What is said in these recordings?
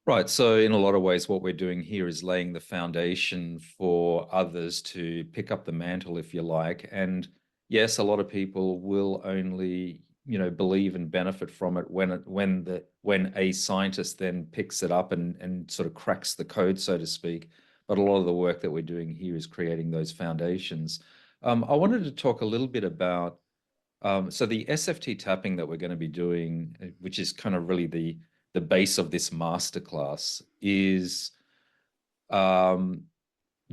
Right. So in a lot of ways, what we're doing here is laying the foundation for others to pick up the mantle, if you like. And yes, a lot of people will only, believe and benefit from it when a scientist then picks it up and sort of cracks the code, so to speak. But a lot of the work that we're doing here is creating those foundations. I wanted to talk a little bit about so the SFT tapping that we're going to be doing, which is kind of really the base of this masterclass, is um,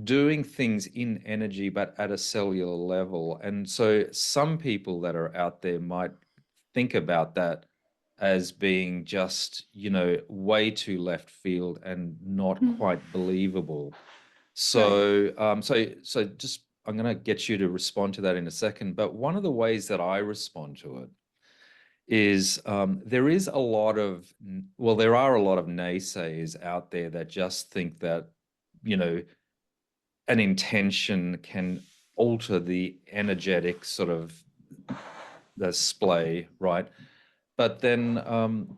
doing things in energy, but at a cellular level. And so some people that are out there might think about that as being just, way too left field and not Mm. quite believable. Right. So just I'm going to get you to respond to that in a second. But one of the ways that I respond to it is there is a lot of, well, there are a lot of naysayers out there that just think that, you know, an intention can alter the energetic sort of display, right? But then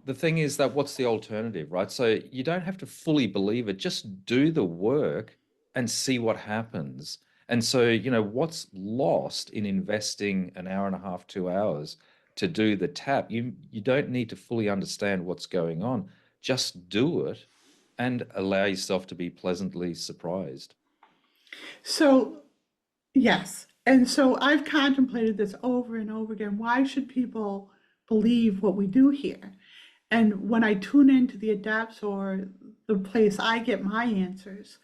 the thing is that what's the alternative, right? So you don't have to fully believe it, just do the work and see what happens. And so, what's lost in investing an hour and a half, 2 hours to do the tap? You don't need to fully understand what's going on. Just do it and allow yourself to be pleasantly surprised. So, yes. And so I've contemplated this over and over again. Why should people believe what we do here? And when I tune into the adapts or the place I get my answers,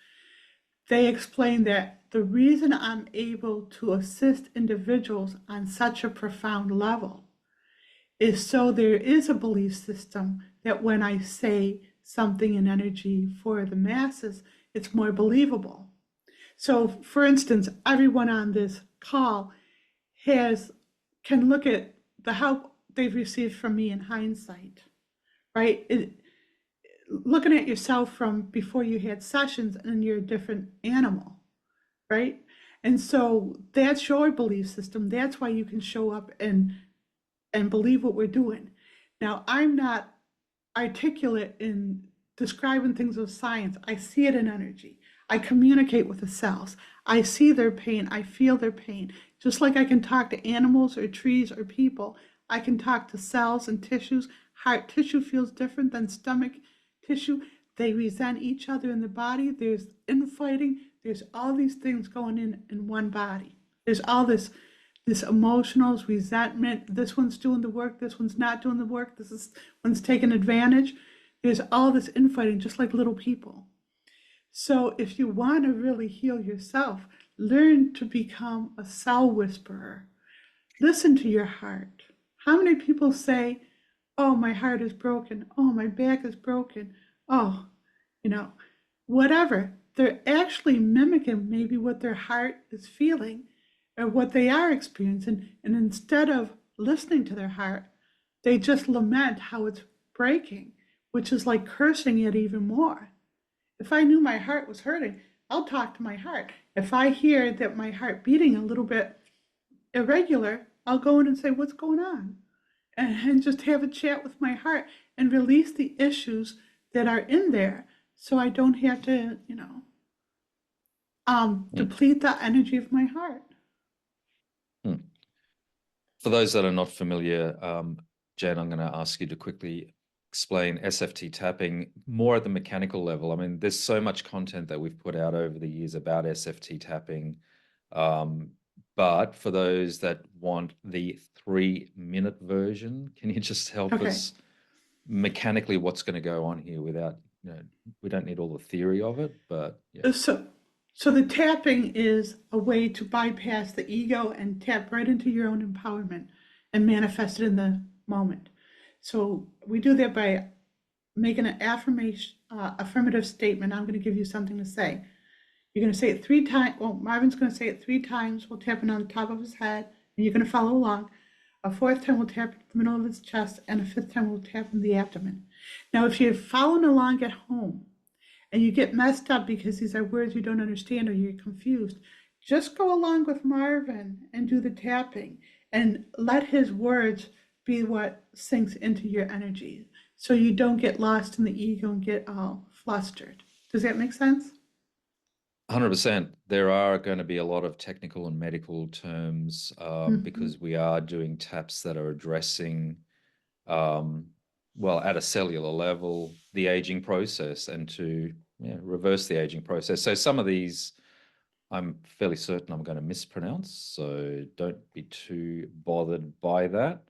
they explain that the reason I'm able to assist individuals on such a profound level is so there is a belief system that when I say something in energy for the masses, it's more believable. So, for instance, everyone on this call has can look at the help they've received from me in hindsight, right? Looking at yourself from before you had sessions and you're a different animal, right? And so that's your belief system. That's why you can show up and believe what we're doing. Now, I'm not articulate in describing things with science. I see it in energy. I communicate with the cells. I see their pain. I feel their pain. Just like I can talk to animals or trees or people, I can talk to cells and tissues. Heart tissue feels different than stomach tissue. They resent each other in the body. There's infighting. There's all these things going in one body. There's all this emotional resentment. This one's doing the work. This one's not doing the work. One's taking advantage. There's all this infighting, just like little people. So if you want to really heal yourself, learn to become a cell whisperer. Listen to your heart. How many people say, "Oh, my heart is broken. Oh, my back is broken. Oh, you know, whatever." They're actually mimicking maybe what their heart is feeling or what they are experiencing. And instead of listening to their heart, they just lament how it's breaking, which is like cursing it even more. If I knew my heart was hurting, I'll talk to my heart. If I hear that my heart beating a little bit irregular, I'll go in and say, "What's going on?" And just have a chat with my heart and release the issues that are in there so I don't have to, Hmm. deplete the energy of my heart. Hmm. For those that are not familiar, Jen, I'm going to ask you to quickly explain SFT tapping more at the mechanical level. I mean, there's so much content that we've put out over the years about SFT tapping. Um, but for those that want the 3-minute version, can you just help Okay. us mechanically what's going to go on here without, we don't need all the theory of it, but yeah. So, so the tapping is a way to bypass the ego and tap right into your own empowerment and manifest it in the moment. So we do that by making an affirmative statement. I'm going to give you something to say. You're going to say it 3 times. Well, Marvin's going to say it 3 times. We'll tap it on the top of his head, and you're going to follow along. A fourth time, we'll tap the middle of his chest, and a fifth time, we'll tap in the abdomen. Now, if you're following along at home, and you get messed up because these are words you don't understand or you're confused, just go along with Marvin and do the tapping and let his words be what sinks into your energy. so you don't get lost in the ego and get all flustered. Does that make sense? 100%. There are going to be a lot of technical and medical terms Mm-hmm. because we are doing taps that are addressing, um, well, at a cellular level, the aging process and to reverse the aging process. So some of these I'm fairly certain I'm going to mispronounce, so don't be too bothered by that.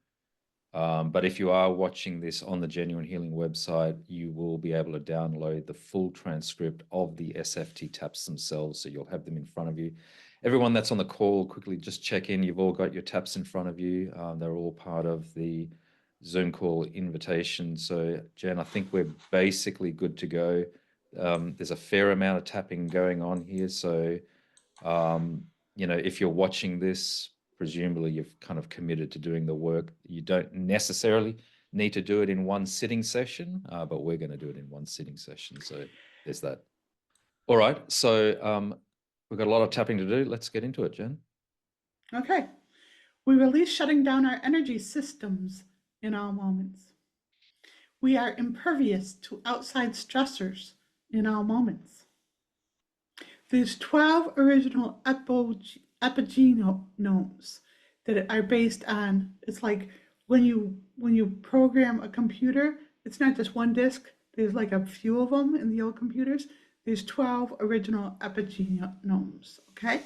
But if you are watching this on the Genuine Healing website, you will be able to download the full transcript of the SFT taps themselves, so you'll have them in front of you. Everyone that's on the call, quickly just check in. You've all got your taps in front of you. They're all part of the Zoom call invitation. So, Jen, I think we're basically good to go. There's a fair amount of tapping going on here, so if you're watching this, presumably you've kind of committed to doing the work. You don't necessarily need to do it in one sitting session, but we're going to do it in one sitting session. So there's that. All right. So we've got a lot of tapping to do. Let's get into it, Jen. Okay. We release shutting down our energy systems in all moments. We are impervious to outside stressors in all moments. There's 12 original epigenomes that are based on, it's like when you program a computer, it's not just one disk, there's like a few of them in the old computers. There's 12 original epigenomes, okay?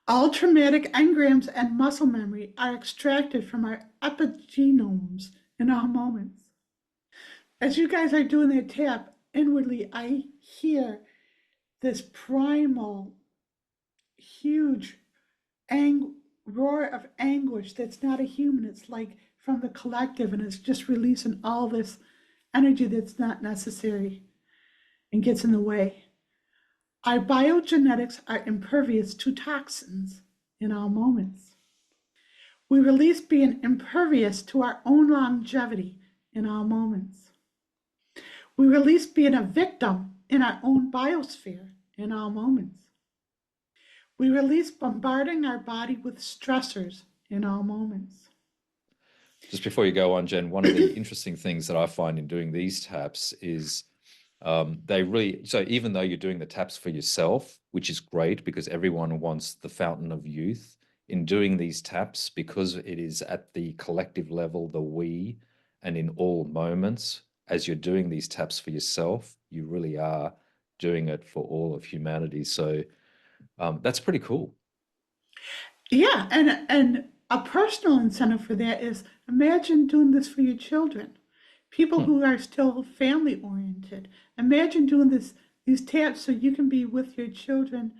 All traumatic engrams and muscle memory are extracted from our epigenomes in all moments. As you guys are doing that tap, inwardly I hear this primal, huge roar of anguish that's not a human. It's like from the collective, and it's just releasing all this energy that's not necessary and gets in the way. Our biogenetics are impervious to toxins in all moments. We release being impervious to our own longevity in all moments. We release being a victim in our own biosphere in all moments. We release bombarding our body with stressors in all moments. Just before you go on, Jen, one of the interesting things that I find in doing these taps is so even though you're doing the taps for yourself, which is great because everyone wants the fountain of youth, in doing these taps, because it is at the collective level, the we, and in all moments, as you're doing these taps for yourself, you really are doing it for all of humanity. So that's pretty cool. Yeah, and a personal incentive for that is imagine doing this for your children, people who are still family oriented. Imagine doing these taps so you can be with your children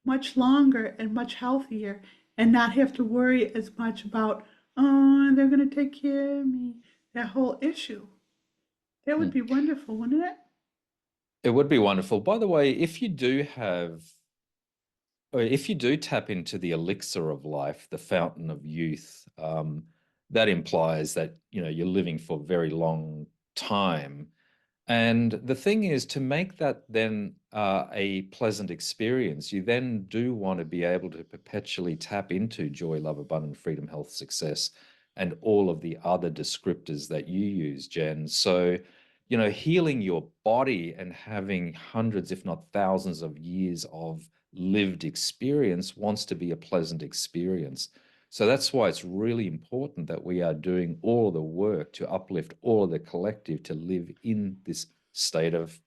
much longer and much healthier and not have to worry as much about, oh, they're going to take care of me, that whole issue. That would be wonderful, wouldn't it? It would be wonderful. By the way, if you do tap into the elixir of life, the fountain of youth, that implies that you're living for a very long time. And the thing is, to make that then a pleasant experience, you then do want to be able to perpetually tap into joy, love, abundance, freedom, health, success, and all of the other descriptors that you use, Jen. So, healing your body and having hundreds, if not thousands of years of lived experience wants to be a pleasant experience. So that's why it's really important that we are doing all the work to uplift all of the collective to live in this state of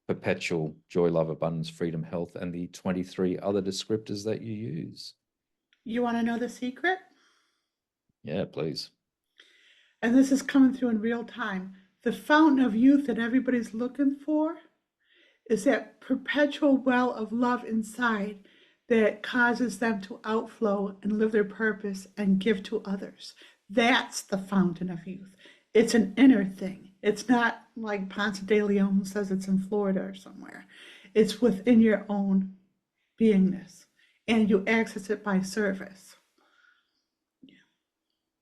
perpetual joy, love, abundance, freedom, health, and the 23 other descriptors that you use. You want to know the secret? Yeah, please. And this is coming through in real time. The fountain of youth that everybody's looking for is that perpetual well of love inside that causes them to outflow and live their purpose and give to others. That's the fountain of youth. It's an inner thing. It's not like Ponce de Leon says it's in Florida or somewhere. It's within your own beingness, and you access it by service.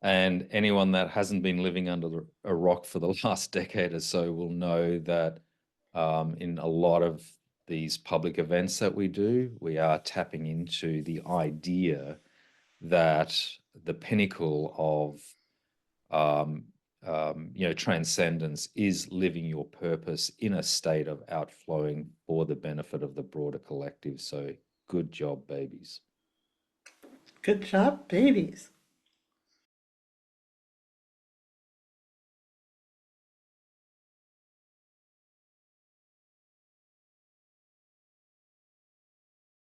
And anyone that hasn't been living under a rock for the last decade or so will know that in a lot of these public events that we do, we are tapping into the idea that the pinnacle of transcendence is living your purpose in a state of outflowing for the benefit of the broader collective. So good job, babies. Good job, babies.